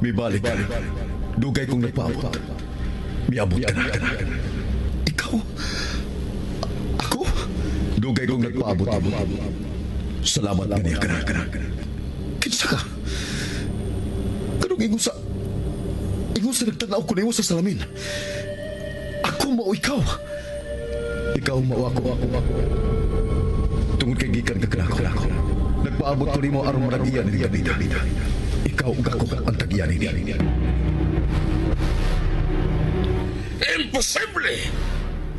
May balik ka. Dugay kong nagpaabot. May abot ka na. Ikaw? Ako? Dugay kong nagpaabot. Salamat ka niya, kana. Kinsa ka? Kanong ingon sa nagtanaw ko na sa salamin. Ako mao ikaw. Ikaw mao ako. Tungod kay gikan ka kana. Nagpaabot ko nimo aron maragiyan ni Gabida. Ikaw ug ako ang tagyan niya. Imposible!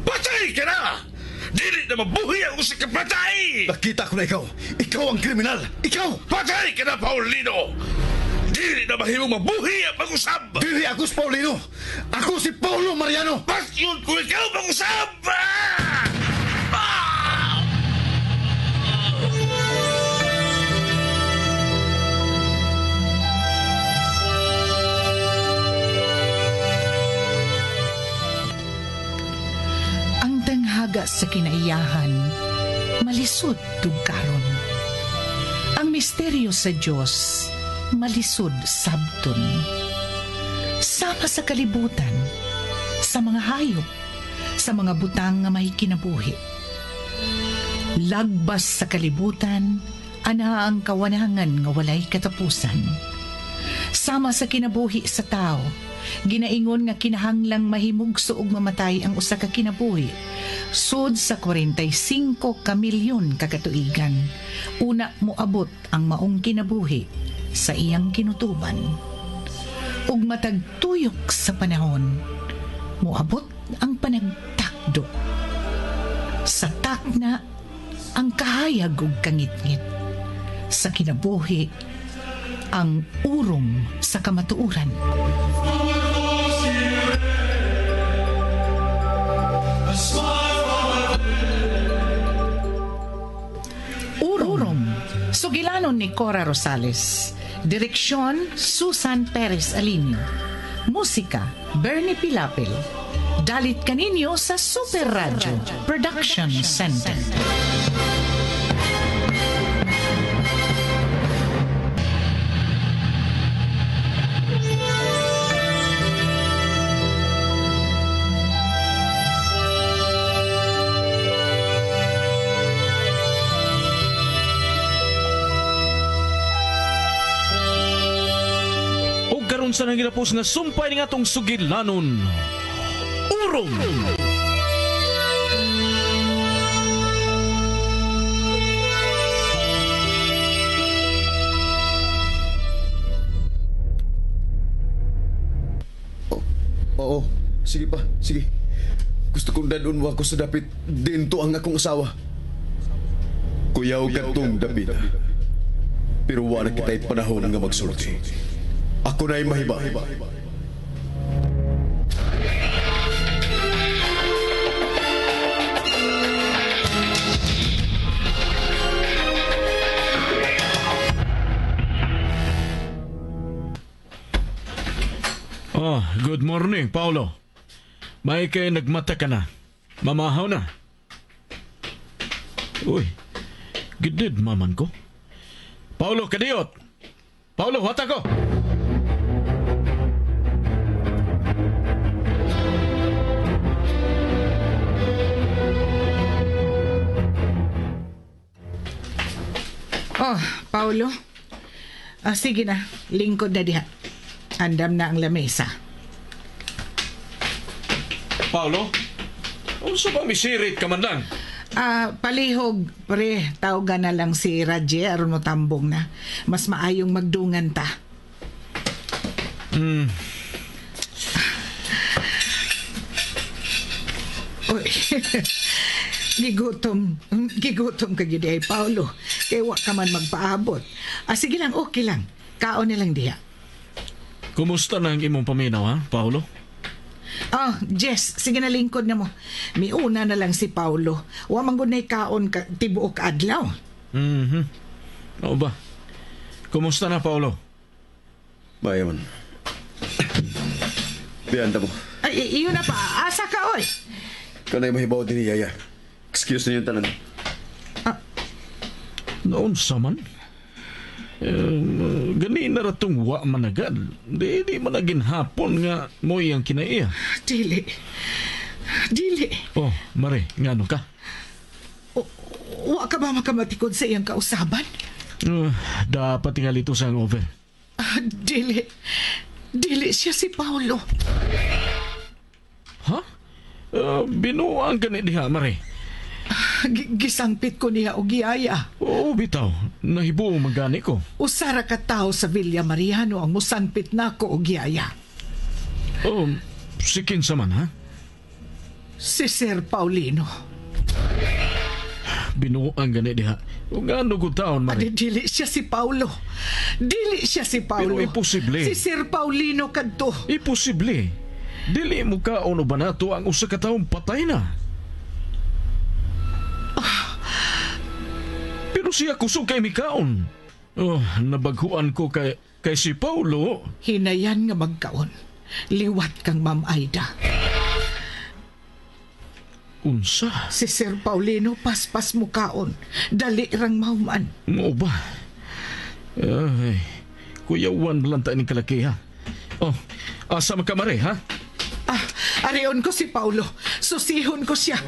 Patay ka na! Dili na mabuhi ang usa ka patay! Nakita ko na ikaw. Ikaw ang kriminal. Ikaw! Patay ka na, Paulino! Dili na mahimong mabuhi ang pag-usab! Dili ako si Paulino. Ako si Paulo Mariano. Pasyon ko ikaw pag-usab! Haga sa kinaiyahan, malisod tugkaron. Ang misteryo sa Diyos, malisod sabton. Sama sa kalibutan, sa mga hayop, sa mga butang nga may kinabuhi. Lagbas sa kalibutan, ana ang kawanangan nga walay katapusan. Sama sa kinabuhi sa tao, ginaingon nga kinahanglang mahimugso ug mamatay ang usa ka kinabuhi. Sud sa 45 ka milyon kakatuigan, una moabot ang maong kinabuhi sa iyang kinutuban. Ug matag tuyok sa panahon, moabot ang panagtakdo. Sa takna ang kahayag ug kangitngit. Sa kinabuhi ang urong sa kamatuuran. Urong, sugilanon ni Cora Rosales. Direksyon, Susan Perez Alinio. Musika, Bernie Pilapil. Dalit kaninyo sa Super Radio Production Center. Sa nang ginapos nga sumpay ni atong sugilanon, urong. Oo, sige pa, sige. Gusto kong dadun mo ako sa dapit dinto ang akong asawa. Kuyaw gatong dapit. Pero wala kita'y panahon nga magsulti. Ako na'y mahiba. Good morning, Paulo. May kay nagmata ka na. Mamahaw na. Uy, gidid maman ko. Paulo, kadiyot. Paulo, hata ko. Oh, Paulo. Sige na, lingkod na diha. Andam na ang lamesa. Paulo? Unsa ba misirit ka man lang? Palihog, pre. Tawagan na lang si Radje aron mo tambong na. Mas maayong magdungan ta. Uy, gigutom ka gid ay Paulo. Kaya wa ka man magpaabot. Sige lang, okay lang. Kaon na lang diha. Kumusta na ang imong paminaw, ha, Paulo? Jess, sige na lingkod na mo. May una na lang si Paulo. Wa man gud nay kaon ka tibuok adlaw. Oo ba? Kumusta na, Paulo? Bayaman. Biyanda mo. Ay, iyon na pa. Asa ka, oy? Kanay mahibaw din ni Yaya. Excuse na yung tanan. Noon sa man? Gani na ratong wa managad. Di managin hapon nga mo yang kinaiya. Dili. Oh, Mare, ngano ka? Wa ka ba makamatikod sa iyang kausaban? Dapat tingali ito sa hangover. Dili. Dili siya si Paulo. Ha? Binuang gani diha, Mare. Gisangpit ko niya og giyaya. Oo, bitaw. Nahibo magani ko. Usara ka tao sa Villa Mariano ang musangpit nako og giyaya. Oh, sikin sa man, ha? Si Sir Paulino. Binuang gani diha. O ngano ko taon, Mare? Dili siya si Paulo. Dili siya si Paulo. Pero imposible. Si Sir Paulino kadto. Imposible. Dili mo ka ono ba nato ang usa ka taong patay na? Pero siya kusog kay mikaon. Oh, nabaghuan ko kay si Paulo. Hinayan nga magkaon. Liwat kang Ma'am Aida. Unsa? Si Sir Paulino paspas mukaon. Dali rang mahuman. Mo ba? Ay, kuyawan balanta ni kalaki, ha? Oh, asa ka, Mare, ha? Arion ko si Paulo. Susihon ko siya.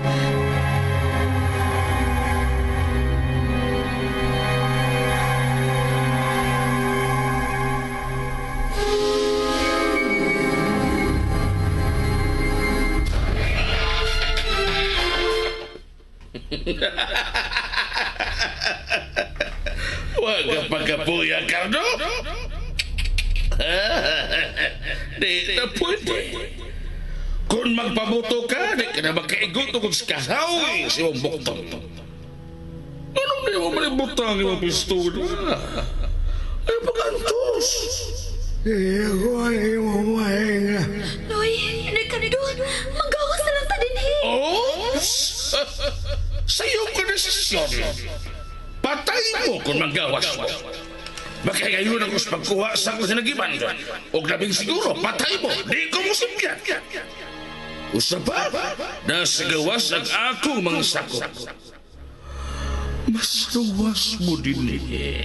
Wag ka pagkapuya, Cardo. Di na pwede. Kung magpabuto ka, di ka na magkaigot kung sa kahawi si mong buktong. Anong di mo malibutang yung pistola? Ay, pag-antos. Noy, nagkanido. Magawas na lang ta din Oh? Sa'yo ka desisyon. Patay mo kung magawas mo. Baka ngayon ako sa pagkuha sa sinagiban. O labing siguro, patay mo. Di ko mo simyan. Usa pa, nasa gawas ang akong mga sako. Mas luwas mo din eh.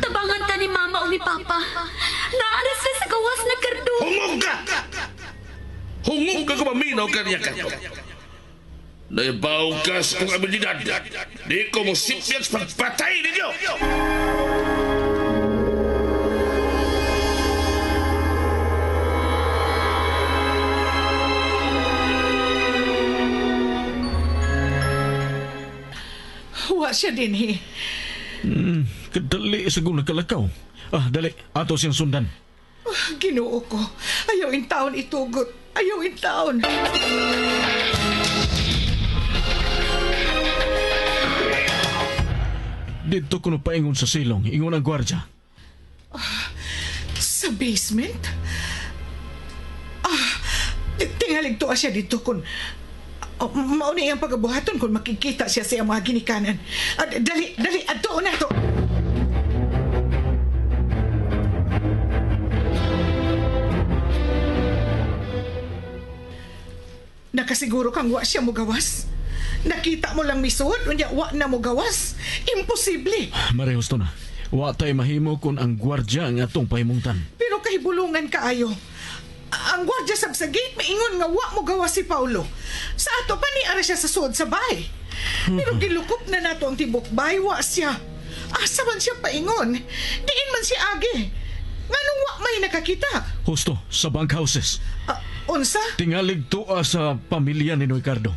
Tabangan ka ni Mama o ni Papa. Naaras na sa gawas na Cardo. Hungog ka! Hungog ka kung maminaw ka niya ka. Naibaw ka sa kong abilidad. Di ko mo simyan sa pagpatay ninyo. Wa siya din eh. Kadali sa guna kalakaw. Dali. Ato siyang sundan. Ginoo ko. Ayaw in taon itugot. Ayaw in taon. Dito ko paingon sa silong. Ingon ang gwardya. Sa basement? Tingalig to siya dito kung... mauna iyang pagabuhaton kung makikita siya sa iyang mga ginikanan. Dali, adto na to. Nakasiguro kang wa siya mo gawas? Nakita mo lang misuod, unya wa na mo gawas? Imposible. Marehos to na. Wa tay mahimo kung ang gwardya ang atong pahimungtan. Pero kahibulungan kaayo. Ang gwardya sab sa gate maingon nga wa mo gawas si Paulo. Sa ato pa ni ara siya sa sud sa bay. Pero gilukop na nato ang tibok bay, wa siya. Asa man siya paingon? Diin man si Age. Nganong wa may nakakita? Husto, sa bank houses. Unsa? Tingalig tuwa sa pamilya ni Ricardo.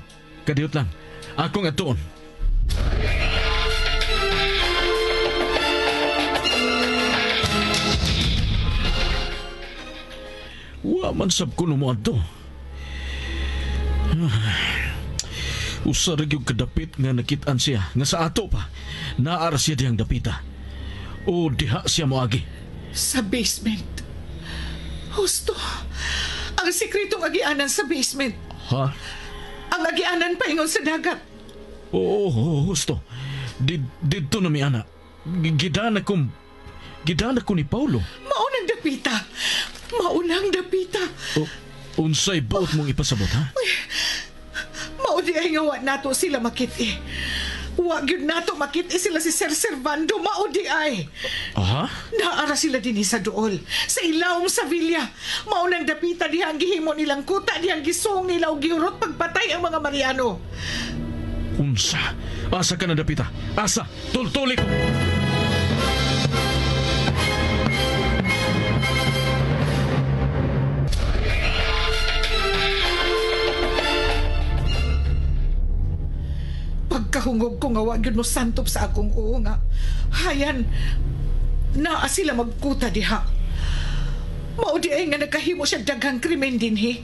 Kadiyot lang. Akong atuon. Wa man sab kuno mo adto. Usa ra gyud kadapit nga nakit-an siya nga sa ato pa. Naara siya diyang dapita. O diha siya moagi. Sa basement. Husto. Ang sikretong agianan sa basement. Ha? Ang agianan paingon sa dagat. Oo, husto. Dito na mi ana. Gidana ko ni Paulo. Maunang dapita. Maunang dapita. Unsay buot mong ipasabot, ha? Maudi ay ngawa nato sila makiti. Wa gyud nato makit sila si Sir Servando mao di ay. Aha? Naara sila din sa duol. Sa ilawom sa Villa. Mao nang dapita diha ang gihimo nilang kuta dihang gisong nila og giurot pagpatay ang mga Mariano. Unsa? Asa ka na dapita? Asa? Tultuli ko! Pagkahungog ko nga wa gyud mo santop sa akong oo nga. Hayan, naa sila magkuta diha. Mao di ay nga nagkahimo siya daghang krimen dinhi.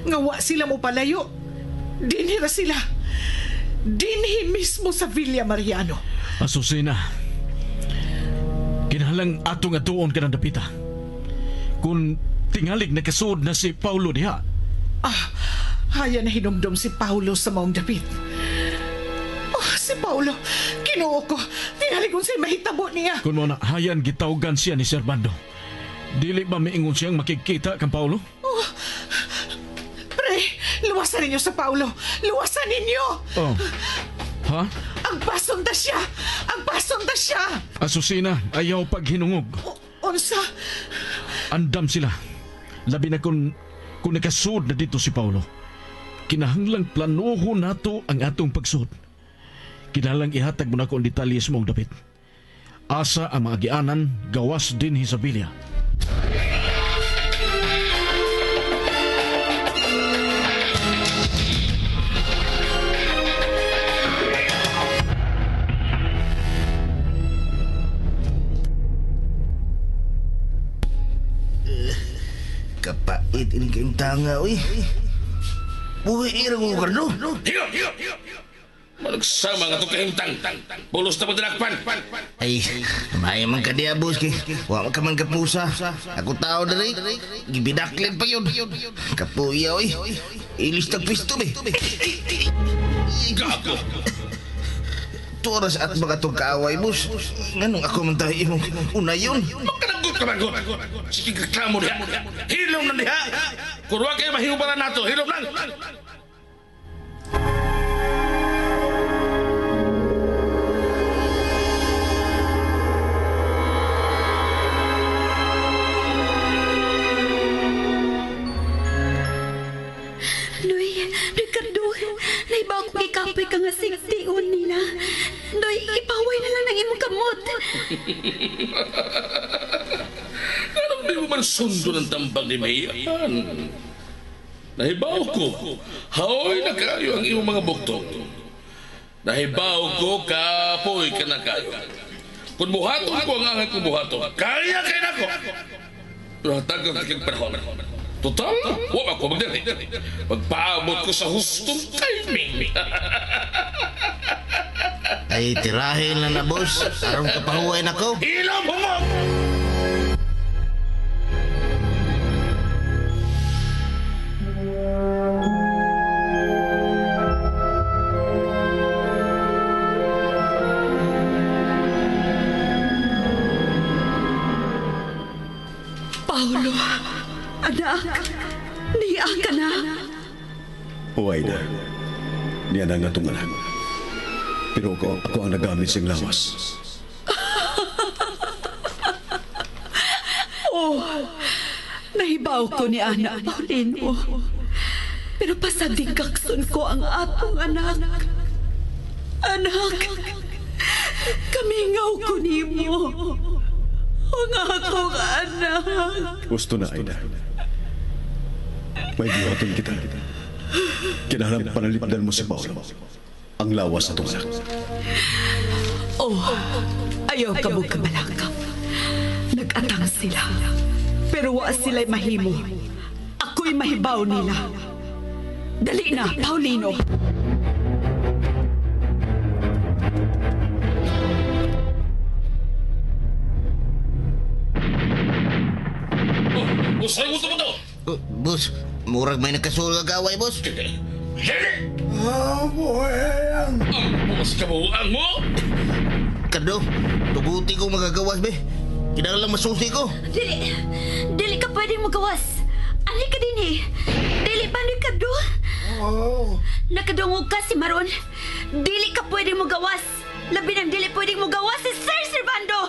Nga wa sila mo palayo. Dinhi ra sila. Dinhi mismo sa Villa Mariano. Asusina, kinahanglang atong atuon ka na dapita. Kung tingalig nakasud na si Paulo diha. Hayan na hinumdum si Paulo sa maong dapit. Si Paulo, kinuo ko. Tinaligon siya mahitabo niya. Kung mo na hayan gitawgan siya ni Servando. Dili ba miingon siyang makikita kang Paulo? Pre, luwasan ninyo sa Paulo. Luwasan ninyo. Oh. Ha? Agpason ta siya. Agpason ta siya. Asusina, ayaw paghinungog. Unsa? Andam sila. Labi na kung nakasud na dito si Paulo. Kinahanglang planuhon nato ang atong pagsud. Kinahanglang ihatag mo na ko ang detalye sa mong dapit. Asa ang mga gianan, gawas din sa Villa. Kapait ini kayong tanga, uy. Buhay irang mo, Carlo. Hiyo! Malagsama nga ito kahimtang. Pulos na magdalakpan. Ay, may man ka diya, boss. Huwag ka man kapusa. Ako tao na rin. Gibidaklin pa yun. Kapuya, uy. Ilis na pisto, be. Gago! Turas at mga itong kaaway, boss. Nganong ako man tayo imong una yun? Magkanagot ka bago. Sige kaklamo diha. Hilom na diha. Kurwa kayo mahiubaran nato. Hilom lang. Noy, Ricardo, naiba akong ikapoy ka nga sigtiun nila. Noy, ipaway na lang ng imong kamot. Anong di mo man sundo ng tambang ni Mayan? Nahibaw ko. Haoy na kayo ang iyong mga bukto. Nahibaw ko, kapoy ka na kayo. Kung buhaton ko ang angay kong buhaton, kaya kayo na ko. Pero hatagang tikang panahon. Total, huwag ako magdali. Magpaabot ko sa hustong timing. Ay, tirahin lang na, boss. Arong kapahuwain ako. Ilaw mo mo! Paulo, anak, niya ka na. Huwag na. Niyan ang atong anak. Pero ako ang nagamit siyang lawas. Nahibaw ko ni Ana Paulino. Pero pasadig kakson ko ang atong anak. Anak, kamingaw ko ni mo. Ang akong anak. Gusto na, Aida. May buhaton kita. Kinahanap panalipdan mo si Paolo. Ang lawas na itong anak. Ayaw ka mo kabalakang. Nag-atang sila. Pero wa sila'y mahimo. Ako'y mahibaw nila. Dali na, Paulino. Usay mo ito. Boss, murag may nagkasul ka kaaway, boss. Dili! Ang bukas kabuuan mo! Carlo, tuguti ko magagawas, be. Kinahanglan masusi ko. Dili ka pwedeng magawas. Ani ka din eh. Dili pa ni Kaddo. Nakadungog ka si Maron. Dili ka pwedeng mo gawas. Labi ng dili pwedeng mo gawas si Sir Servando.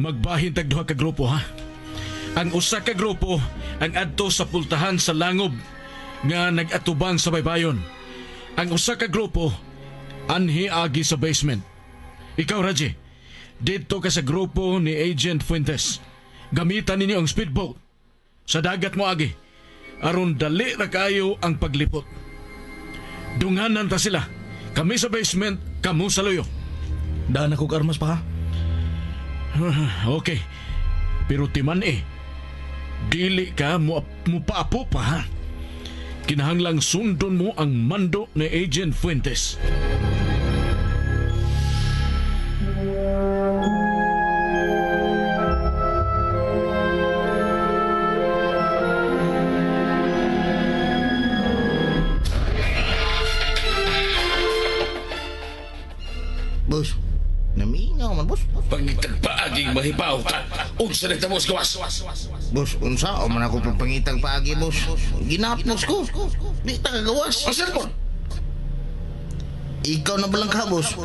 Magbahin tag duha ka grupo ha. Ang usa ka grupo ang adto sa pultahan sa langob nga nagatubang sa baybayon. Ang usa ka grupo anhi agi sa basement. Ikaw Raji, dito ka sa grupo ni Agent Fuentes. Gamitan ninyo ang speedboat. Sa dagat mo agi. Aron dali ra kayo ang paglipot. Dunganan ta sila. Kami sa basement, kamo sa loyo. Daan ako armas pa ha? Okay. Pero timan dili ka mo paapo pa ha. Kinahanglang sundon mo ang mando ni Agent Fuentes. Boss, namingaw man, boss. Pangitagpaaging mahibaw ka. Unsa na tamos gawas. Boss, unsa o man ako pagpangitag paagi, boss. Ginapos ko. Di ta kagawas. Ang cellphone. Ikaw na balang ka, boss.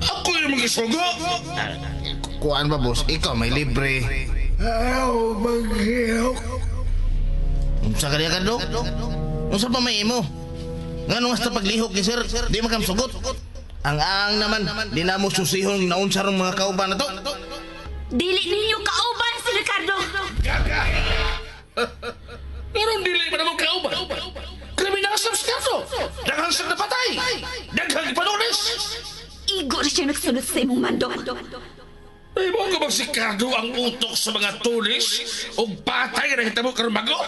Ako yung magisugo. Kuan ba, boss? Ikaw may libre. Ayaw maghiyok. Unsa ka diya ka, Dok? Unsa pa may imo? Nga nung hasta paglihok ni sir, di makamsugot. Ang naman, di na mo susihon na unsa rong mga kauban na to. Dili ninyo kauban si Ricardo. Gaga. Pero dili pa naman kauban. Kriminal sa skaso. Daghang sa napatay. Daghang panulis. Igo na siya nagsunod sa imong mando. Ay mo ka bang si Cardo ang utok sa mga tulis o patay na hitabo karmago?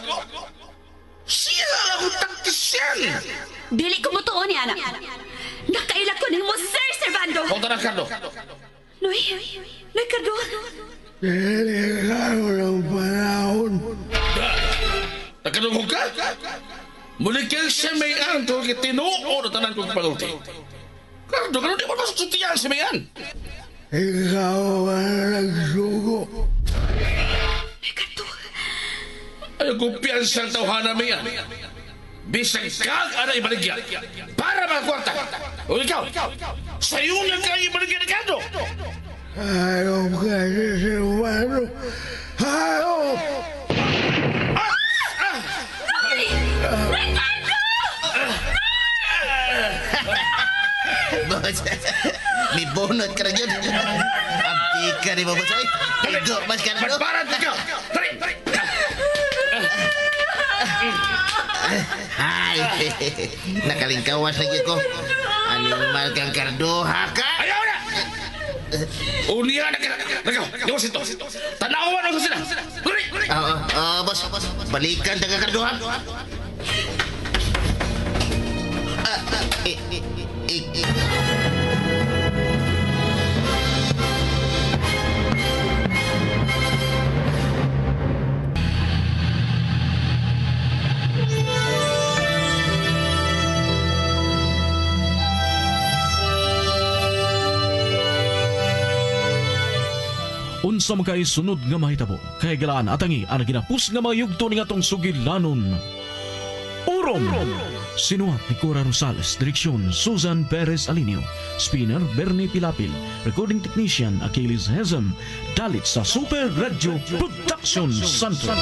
Siya ang taktis yan. Dili ko mo tuon ni anak. Nakaila ko ni mo, Sir Servando. Punta na, Cardo. Noy, Ricardo. Delikado ng panahon. Nakadungog ka? Muli kang siya may anto kitinuo na tanan kong palulti. Cardo, ganun di mo masutiyan si Mayan. Ikaw ang nagsugo. Ricardo. Ayaw kumpiyansa ang tawhana Mayan. Bisang kag ana ibaligyan para magkwarta. O ikaw, sa'yo na kayo ibaligyan ni Cardo. Ayaw kasi si Mano. Ayaw! Boss, may bonot ka na yun. Abdi ka ni mo, boss. Igo, mas ka na. Magbarat ka! Tari! Ay, nakalingkawas lagi ko. Animal kang kardoha ka. Ayaw na! Unihan na ka! Nagaw! Gawas ito! Tanawan ako sila! Huri! Boss, balikan taga kardoha. Unsa man kay sunod nga mahitabo kay galaan atangi ang ginapus nga mga yugto ning atong sugilanon. Urom! Sinuhat ni Cora Rosales, direksyon Susan Perez Alinio, spinner Bernie Pilapil, recording technician Achilles Hezem, dalit sa Super Radio Production Center.